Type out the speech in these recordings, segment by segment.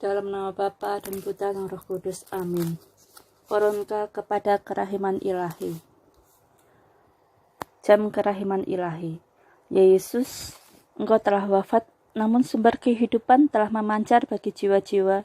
Dalam nama Bapa dan Putra dan Roh Kudus. Amin. Koronka kepada kerahiman ilahi. Jam kerahiman ilahi. Ya Yesus, Engkau telah wafat, namun sumber kehidupan telah memancar bagi jiwa-jiwa,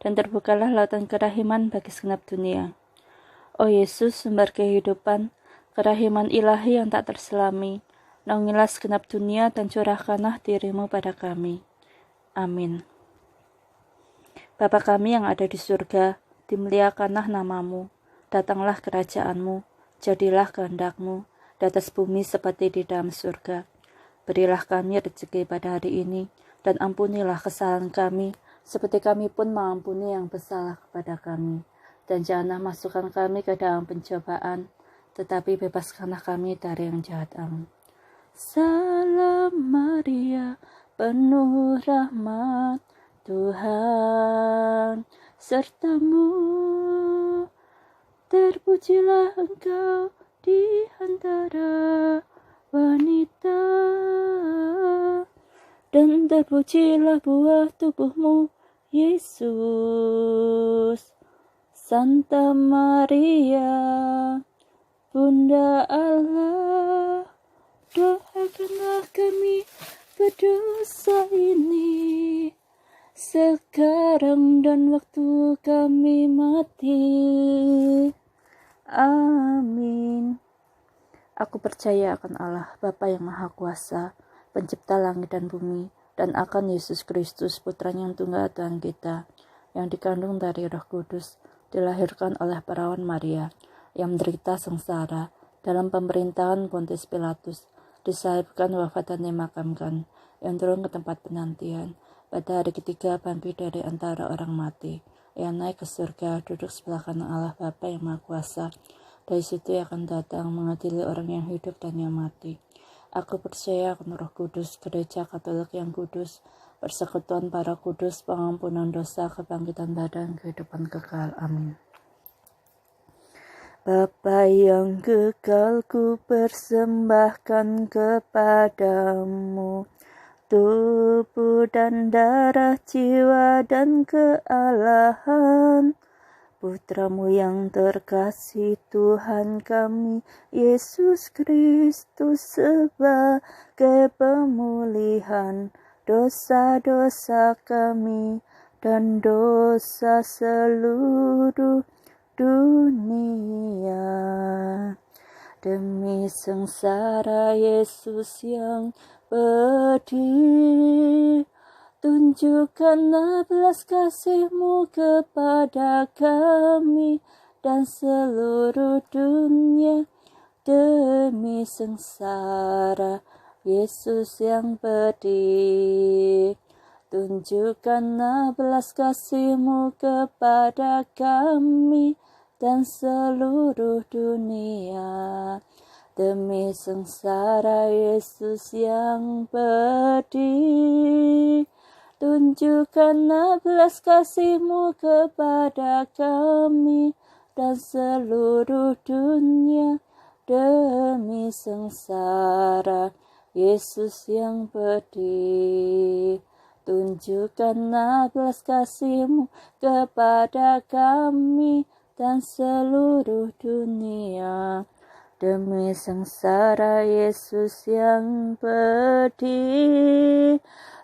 dan terbukalah lautan kerahiman bagi segenap dunia. Oh Yesus, sumber kehidupan, kerahiman ilahi yang tak terselami, naungilah segenap dunia dan curahkanlah dirimu pada kami. Amin. Bapa kami yang ada di surga, dimuliakanlah namamu, datanglah kerajaanmu, jadilah kehendakmu, di atas bumi seperti di dalam surga. Berilah kami rezeki pada hari ini, dan ampunilah kesalahan kami, seperti kami pun mengampuni yang bersalah kepada kami. Dan janganlah masukkan kami ke dalam pencobaan, tetapi bebaskanlah kami dari yang jahat. Amin. Salam Maria, penuh rahmat, Tuhan sertamu, terpujilah engkau di antara wanita, dan terpujilah buah tubuhmu, Yesus. Santa Maria, Bunda Allah, doakanlah kami berdosa ini, sekarang dan waktu kami mati. Amin. Aku percaya akan Allah, Bapa yang Maha Kuasa, pencipta langit dan bumi, dan akan Yesus Kristus, Putranya yang tunggal Tuhan kita, yang dikandung dari Roh Kudus, dilahirkan oleh perawan Maria, yang menderita sengsara, dalam pemerintahan Pontius Pilatus, disalibkan, wafat dan dimakamkan, yang turun ke tempat penantian, pada hari ketiga bangkit dari antara orang mati, yang naik ke surga, duduk sebelah kanan Allah Bapa yang Maha Kuasa. Dari situ ia akan datang mengadili orang yang hidup dan yang mati. Aku percaya akan Roh Kudus, Gereja Katolik yang kudus, persekutuan para kudus, pengampunan dosa, kebangkitan badan, kehidupan kekal. Amin. Bapa yang kekal, ku persembahkan kepadamu tubuh dan darah, jiwa dan kealahan Putramu yang terkasih, Tuhan kami Yesus Kristus, sebagai pemulihan dosa-dosa kami dan dosa seluruh dunia. Demi sengsara Yesus yang pedih, tunjukkanlah belas kasih-Mu kepada kami dan seluruh dunia. Demi sengsara Yesus yang pedih, tunjukkanlah belas kasih-Mu kepada kami dan seluruh dunia. Demi sengsara Yesus yang pedih, tunjukkanlah belas kasih-Mu kepada kami dan seluruh dunia. Demi sengsara Yesus yang pedih, tunjukkanlah belas kasih-Mu kepada kami dan seluruh dunia. Demi sengsara Yesus yang pedih,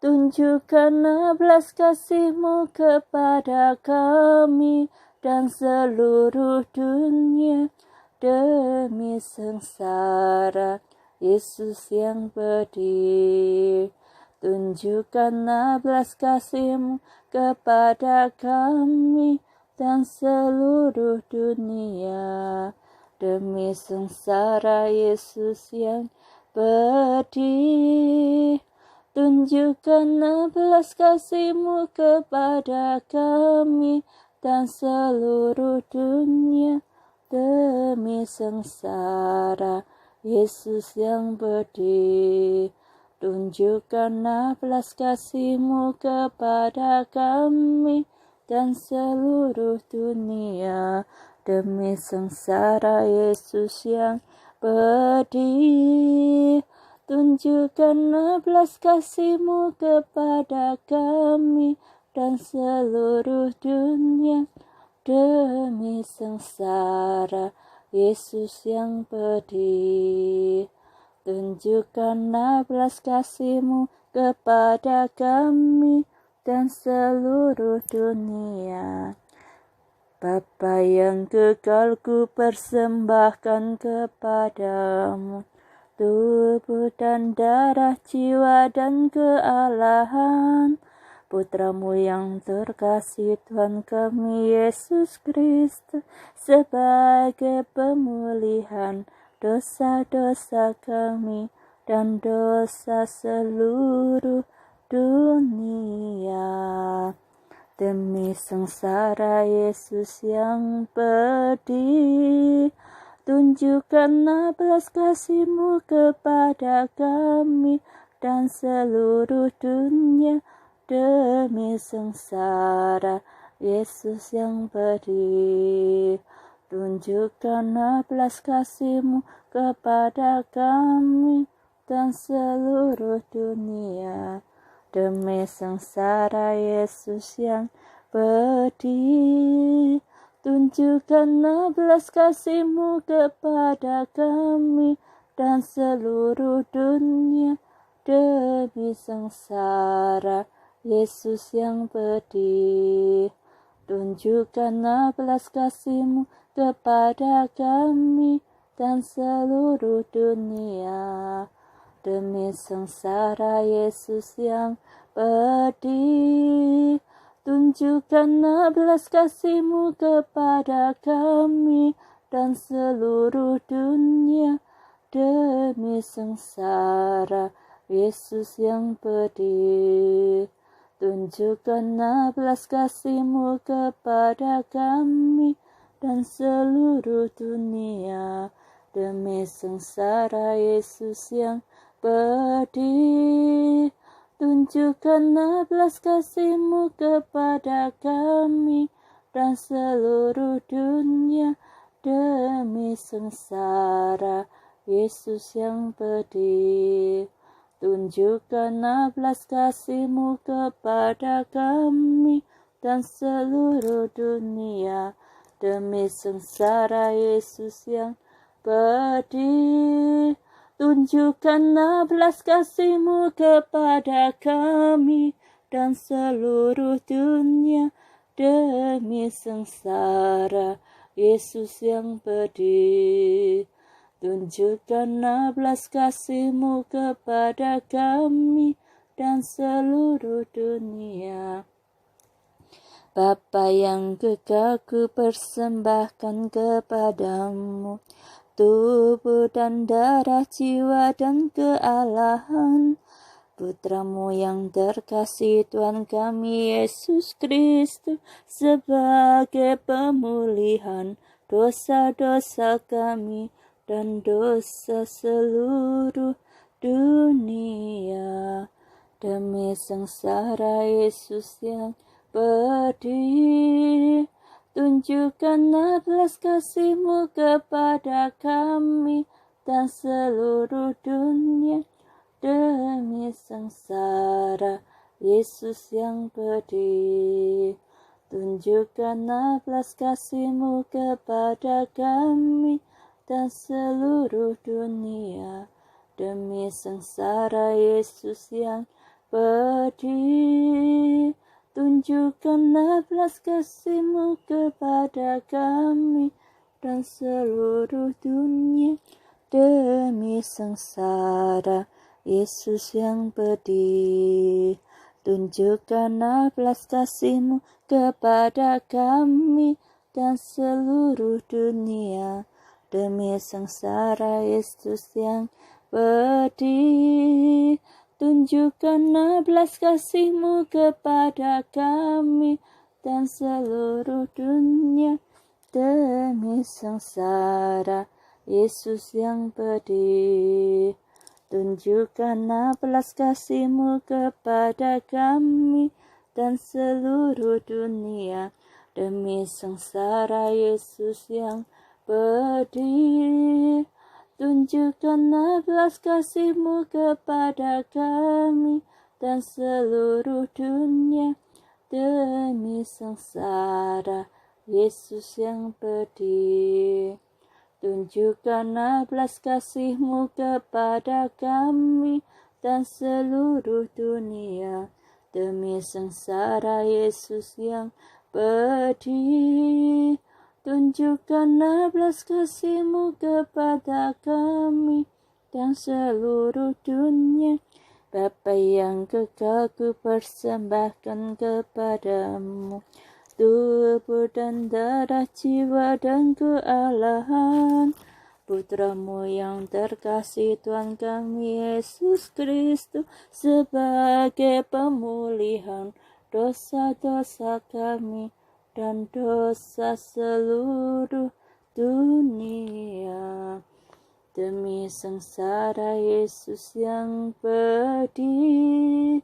tunjukkanlah belas kasih-Mu kepada kami dan seluruh dunia. Demi sengsara Yesus yang pedih, tunjukkanlah belas kasih-Mu kepada kami dan seluruh dunia. Demi sengsara Yesus yang pedih, tunjukkanlah belas kasih-Mu kepada kami dan seluruh dunia. Demi sengsara Yesus yang pedih, tunjukkanlah belas kasih-Mu kepada kami dan seluruh dunia. Demi sengsara Yesus yang pedih, tunjukkanlah belas kasih-Mu kepada kami dan seluruh dunia. Demi sengsara Yesus yang pedih, tunjukkanlah belas kasih-Mu kepada kami dan seluruh dunia. Bapa yang kekal, ku persembahkan kepadamu tubuh dan darah, jiwa dan kealahan Putramu yang terkasih, Tuhan kami Yesus Kristus, sebagai pemulihan dosa-dosa kami dan dosa seluruh dunia. Demi sengsara Yesus yang pedih, tunjukkanlah belas kasih-Mu kepada kami dan seluruh dunia. Demi sengsara Yesus yang pedih, tunjukkanlah belas kasih-Mu kepada kami dan seluruh dunia. Demi sengsara Yesus yang pedih, tunjukkanlah belas kasih-Mu kepada kami dan seluruh dunia. Demi sengsara Yesus yang pedih, tunjukkanlah belas kasih-Mu kepada kami dan seluruh dunia. Demi sengsara Yesus yang pedih, tunjukkanlah belas kasih-Mu kepada kami dan seluruh dunia. Demi sengsara Yesus yang pedih, tunjukkanlah belas kasih-Mu kepada kami dan seluruh dunia. Demi sengsara Yesus yang pedih, tunjukkanlah belas kasih-Mu kepada kami dan seluruh dunia. Demi sengsara Yesus yang pedih, tunjukkanlah belas kasih-Mu kepada kami dan seluruh dunia. Demi sengsara Yesus yang pedih, tunjukkanlah belas kasih-Mu kepada kami dan seluruh dunia. Demi sengsara Yesus yang pedih, tunjukkanlah belas kasih-Mu kepada kami dan seluruh dunia. Bapa yang kekal, ku persembahkan kepadamu tubuh dan darah, jiwa dan kealahan Putramu yang terkasih, Tuhan kami Yesus Kristus, sebagai pemulihan dosa-dosa kami dan dosa seluruh dunia. Demi sengsara Yesus yang pedih, tunjukkanlah belas kasih-Mu kepada kami dan seluruh dunia. Demi sengsara Yesus yang pedih, tunjukkanlah belas kasih-Mu kepada kami dan seluruh dunia. Demi sengsara Yesus yang pedih, tunjukkanlah belas kasih-Mu kepada kami dan seluruh dunia. Demi sengsara Yesus yang pedih, tunjukkanlah belas kasih-Mu kepada kami dan seluruh dunia. Demi sengsara Yesus yang pedih, tunjukkanlah belas kasih-Mu kepada kami dan seluruh dunia. Demi sengsara Yesus yang pedih, tunjukkanlah belas kasih-Mu kepada kami dan seluruh dunia. Demi sengsara Yesus yang pedih, tunjukkanlah belas kasih-Mu kepada kami dan seluruh dunia. demi sengsara Yesus yang pedih. Tunjukkanlah belas kasih-Mu kepada kami dan seluruh dunia, demi sengsara Yesus yang pedih. Tunjukkanlah belas kasih-Mu kepada kami dan seluruh dunia. Bapa yang kekal, ku persembahkan kepadamu tubuh dan darah, jiwa dan kealahan Putramu yang terkasih, Tuhan kami Yesus Kristus, sebagai pemulihan dosa-dosa kami dan dosa seluruh dunia. Demi sengsara Yesus yang pedih,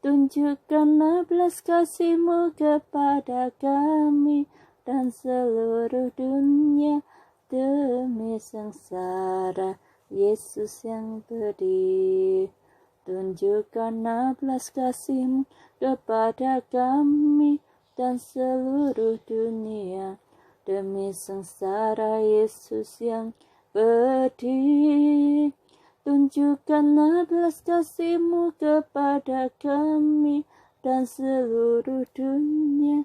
tunjukkanlah belas kasih-Mu kepada kami dan seluruh dunia, demi sengsara Yesus yang pedih. Tunjukkanlah belas kasih-Mu kepada kami dan seluruh dunia, demi sengsara Yesus yang pedih. Tunjukkanlah belas kasih-Mu kepada kami dan seluruh dunia,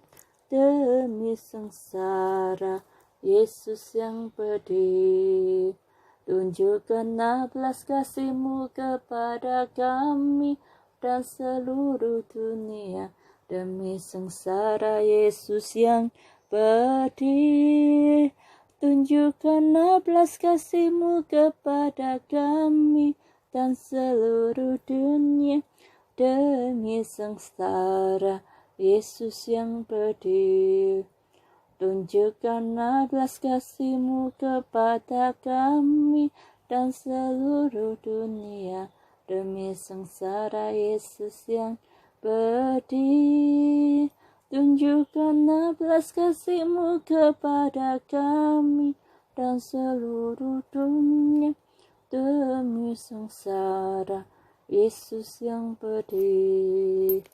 demi sengsara Yesus yang pedih. Tunjukkanlah belas kasih-Mu kepada kami dan seluruh dunia, demi sengsara Yesus yang pedih. Tunjukkanlah belas kasih-Mu kepada kami dan seluruh dunia, demi sengsara Yesus yang pedih. Tunjukkanlah belas kasih-Mu kepada kami dan seluruh dunia, demi sengsara Yesus yang pedih. Tunjukkanlah belas kasih-Mu kepada kami dan seluruh dunia, demi sengsara Yesus yang pedih.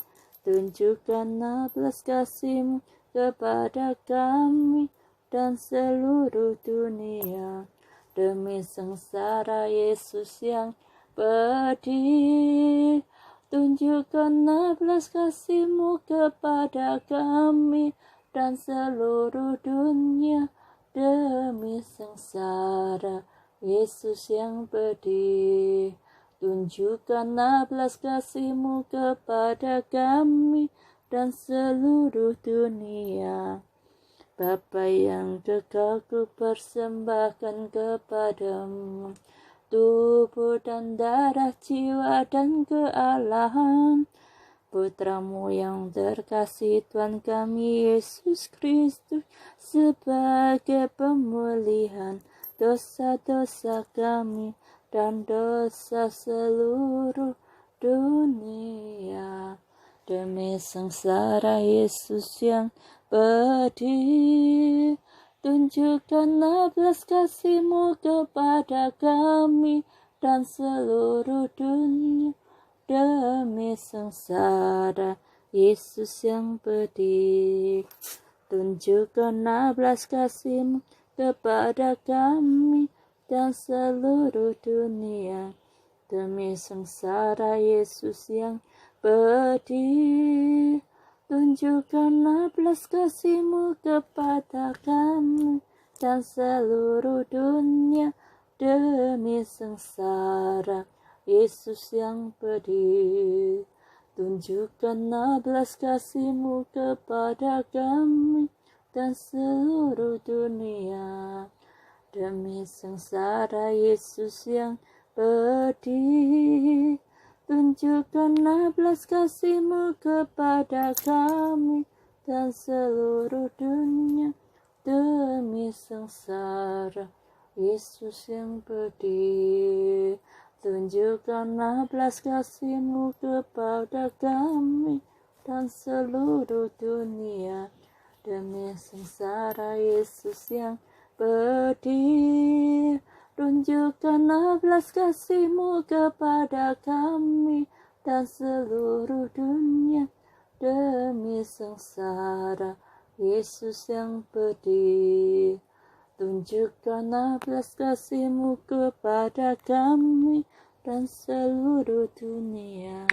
Tunjukkanlah belas kasih-Mu kepada kami dan seluruh dunia, demi sengsara Yesus yang pedih. Tunjukkanlah belas kasih-Mu kepada kami dan seluruh dunia, demi sengsara Yesus yang pedih. Tunjukkanlah belas kasih-Mu kepada kami dan seluruh dunia. Bapa yang kekal, ku persembahkan kepadamu tubuh dan darah, jiwa dan kealahan Putramu yang terkasih, Tuhan kami Yesus Kristus, sebagai pemulihan dosa-dosa kami dan dosa seluruh dunia, demi sengsara Yesus yang pedih. Tunjukkanlah belas kasih-Mu kepada kami dan seluruh dunia, demi sengsara Yesus yang pedih. Tunjukkanlah belas kasih-Mu kepada kami dan seluruh dunia, demi sengsara Yesus yang pedih. Tunjukkanlah belas kasih-Mu kepada kami dan seluruh dunia, demi sengsara Yesus yang pedih. Tunjukkanlah belas kasih-Mu kepada kami dan seluruh dunia, demi sengsara Yesus yang pedih. Tunjukkanlah belas kasih-Mu kepada kami dan seluruh dunia, demi sengsara Yesus yang pedih. Tunjukkanlah belas kasih-Mu kepada kami dan seluruh dunia, demi sengsara Yesus yang pedih. Tunjukkanlah belas kasih-Mu kepada kami dan seluruh dunia, demi sengsara Yesus yang pedih. Tunjukkanlah belas kasih-Mu kepada kami dan seluruh dunia.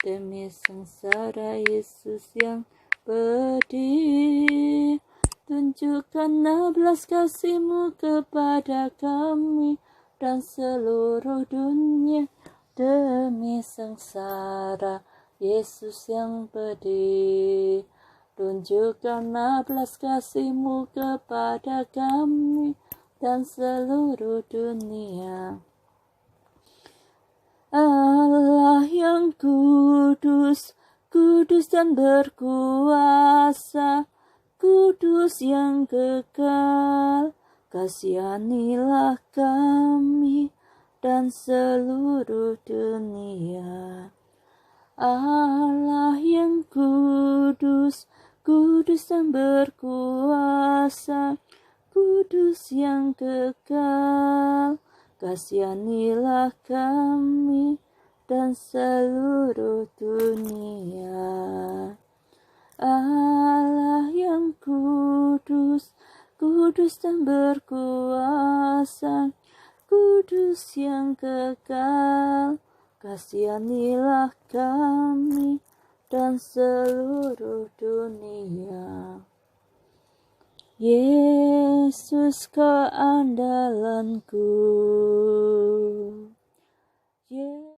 Demi sengsara Yesus yang pedih. Tunjukkanlah belas kasih-Mu kepada kami dan seluruh dunia. Demi sengsara Yesus yang pedih. Tunjukkanlah belas kasih-Mu kepada kami dan seluruh dunia. Allah yang kudus, kudus dan berkuasa, kudus yang kekal, kasihanilah kami dan seluruh dunia. Allah yang kudus, kudus dan berkuasa, kudus yang kekal, kasihanilah kami dan seluruh dunia. Allah yang kudus, kudus dan berkuasa, kudus yang kekal, kasihanilah kami dan seluruh dunia. Yesus kau andalanku.